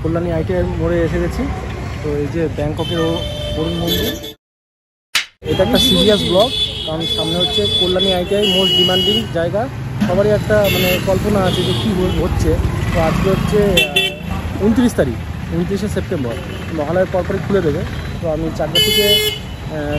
Kalyani ITI মোড়ে এসে গেছি। তো এই যে ব্যাংককের অরুণ মন্দির, এটা একটা সিরিয়াস ব্লগ, কারণ সামনে হচ্ছে কল্যাণী আইটিআই মোস্ট ডিমান্ডিং জায়গা। সবারই একটা মানে কল্পনা আছে যে কী হচ্ছে। তো আজকে হচ্ছে 29 তারিখ, 29শে সেপ্টেম্বর, মহালয়ের পরপরই খুলে দেবে। তো আমি চাকদা থেকে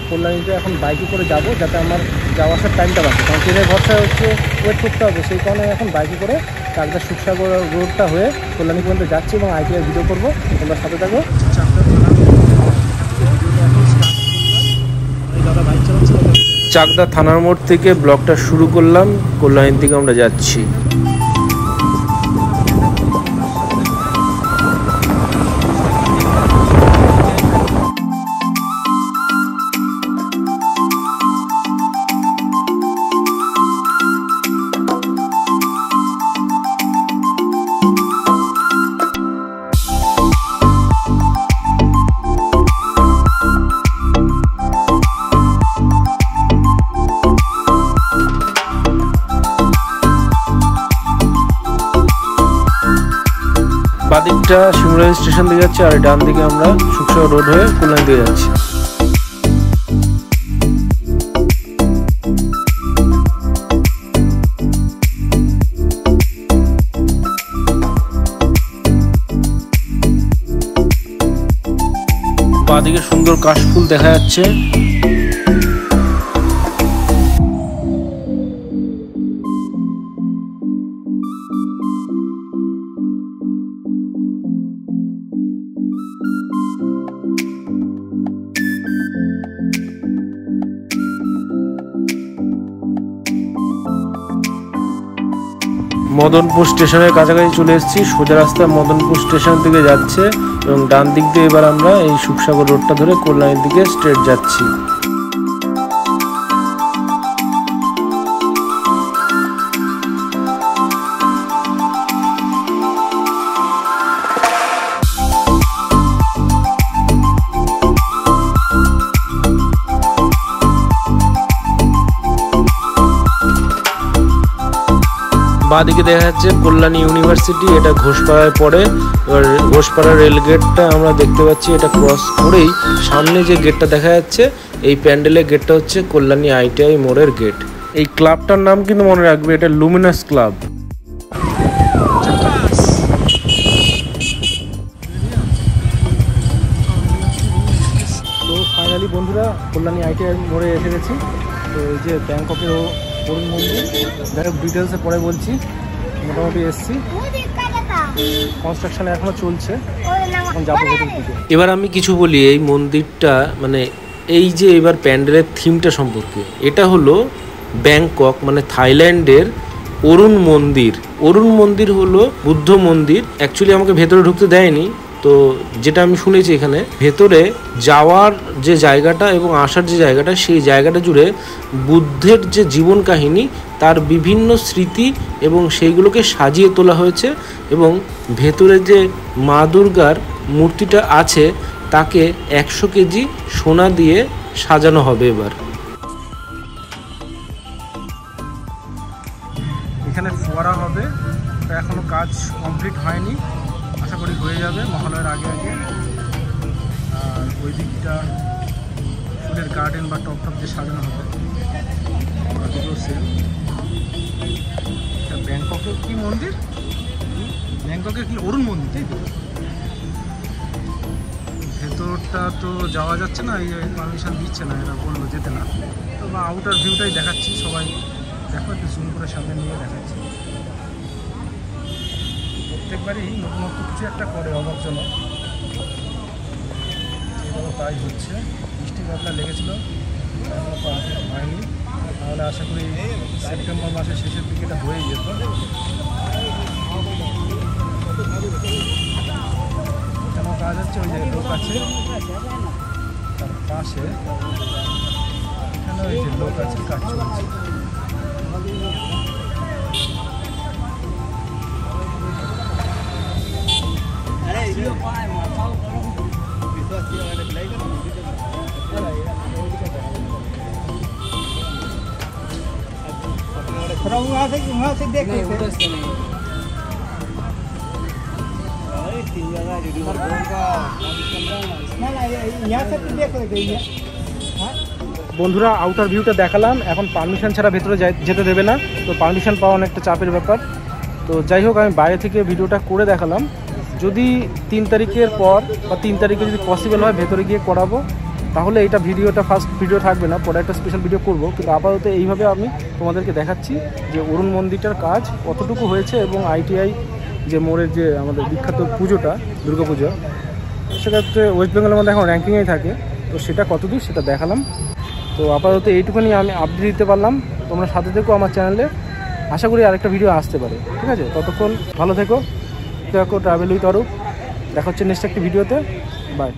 কল্যাণীতে এখন বাইকে করে যাব, যাতে আমার যাওয়া আসার টাইমটা বাঁচে, কারণ ট্রেনের ভরসায় হচ্ছে ওয়েট করতে হবে। সেই কারণে এখন বাইকে করে চাকদা সুখসাগর রোডটা হয়ে কল্যাণী পর্যন্ত যাচ্ছি এবং আইটিআই ভিডিও করবো। তোমরা সাথে থাকো। চাকদা থানার মোড় থেকে ব্লগটা শুরু করলাম, কল্যাণীর দিকে আমরা যাচ্ছি। বাদিকটা শিমুরাই স্টেশন দিয়ে যাচ্ছে, আর ডান দিকে আমরা সুখসাগর রোড হয়ে কল্যাণী দিয়ে যাচ্ছি। বাদিকে সুন্দর কাশফুল দেখা যাচ্ছে। মদনপুর স্টেশনের কাছাকাছি চলে এসেছি। সোজা রাস্তা মদনপুর স্টেশন থেকে যাচ্ছে এবং ডান দিক দিয়ে এবার আমরা এই সুখসাগর রোডটা ধরে কল্যাণীর দিকে স্ট্রেট যাচ্ছি। বাঁদিকে দেখা যাচ্ছে কল্যাণী ইউনিভার্সিটি, এটা ঘোষপাড়ায় পড়ে। এবার ঘোষপাড়া রেল গেটটা আমরা দেখতে পাচ্ছি, এটা ক্রস করেই সামনে যে গেটটা দেখা যাচ্ছে, এই প্যান্ডেলের গেটটা হচ্ছে কল্যাণী আইটিআই মোড়ের গেট। এই ক্লাবটার নাম কিন্তু মনে রাখবে, এটা লুমিনাস ক্লাব। তো ফাইনালি বন্ধুরা কল্যাণী আইটিআই মোড়ে এসে গেছি। তো এই যে ব্যাংককের অরুণ মন্দির, যাই হোক ডিটেলসে পরে বলছি। মোটামুটি এসছি, কনস্ট্রাকশন এখনো চলছে, এখন যাবো ভেতর দিকে। এবার আমি কিছু বলি এই মন্দিরটা, মানে এই যে এবার প্যান্ডেলের থিমটা সম্পর্কে। এটা হলো ব্যাংকক মানে থাইল্যান্ডের অরুণ মন্দির। অরুণ মন্দির হলো বুদ্ধ মন্দির। অ্যাকচুয়ালি আমাকে ভেতরে ঢুকতে দেয়নি, তো যেটা আমি শুনেছি এখানে ভেতরে যাওয়ার যে জায়গাটা এবং আসার যে জায়গাটা, সেই জায়গাটা জুড়ে বুদ্ধের যে জীবন কাহিনী, তার বিভিন্ন স্মৃতি এবং সেইগুলোকে সাজিয়ে তোলা হয়েছে। এবং ভেতরে যে মা দুর্গার মূর্তিটা আছে, তাকে 100 কেজি সোনা দিয়ে সাজানো হবে। এবার এখানে ফোয়ারা হবে, তো এখনো কাজ কমপ্লিট হয়নি, আশা করি হয়ে যাবে মহালয়ের আগে আগে। আর ওই দিকটা ফুলের গার্ডেন বা টপ টপ দিয়ে সাজানো হবে, বাকিগুলো সেম। ব্যাংককের কি মন্দির? ব্যাংককের কি অরুণ মন্দির, তাই তো? ভেতরটা তো যাওয়া যাচ্ছে না, এই পারমিশন দিচ্ছে না, এরা বললো যেতে না। তো বা আউটার ভিউটাই দেখাচ্ছি, সবাই দেখো একটু জুম করে সামনে নিয়ে দেখাচ্ছি। প্রত্যেকবারই নতুনত্ব কিছু একটা করে অভাব জন্য, এবারও তাই হচ্ছে। বৃষ্টি বাদলা লেগেছিলো, এখনও কমপ্লিট হয়নি, তাহলে আশা করি সেপ্টেম্বর মাসের শেষের দিকে এটা হয়ে যেত। কেন কাজ হচ্ছে, ওই যে লোক আছে তার পাশে, এখানে ওই যে লোক আছে, কাজ চলছে। वहाँ से देख বন্ধুরা আউটার ভিউটা দেখালাম, এখন পারমিশন ছাড়া ভেতরে যেতে দেবে না, তো পারমিশন পাওয়া অনেকটা চাপের ব্যাপার। তো যাই হোক, আমি বাইরে থেকে ভিডিওটা করে দেখালাম। যদি 3 তারিখের পর বা 3 তারিখে যদি পসিবল হয় ভেতরে গিয়ে করাবো, তাহলে এটা ভিডিওটা ফার্স্ট ভিডিও থাকবে না, পরে একটা স্পেশাল ভিডিও করব। কিন্তু আপাতত এইভাবে আমি তোমাদেরকে দেখাচ্ছি যে অরুণ মন্দিরটার কাজ কতটুকু হয়েছে এবং আইটিআই যে মোড়ের যে আমাদের বিখ্যাত পুজোটা দুর্গা পুজো, সেক্ষেত্রে ওয়েস্ট বেঙ্গলের মধ্যে এখন র্যাঙ্কিংয়েই থাকে, তো সেটা কতদূর সেটা দেখালাম। তো আপাতত এইটুকুনি আমি আপডেট দিতে পারলাম। তোমরা সাথে থেকো আমার চ্যানেলে, আশা করি আরেকটা ভিডিও আসতে পারে। ঠিক আছে, ততক্ষণ ভালো থেকো, ট্রাভেল উইথ অরূপ। দেখা হচ্ছে নেক্সট একটি ভিডিওতে। বাই।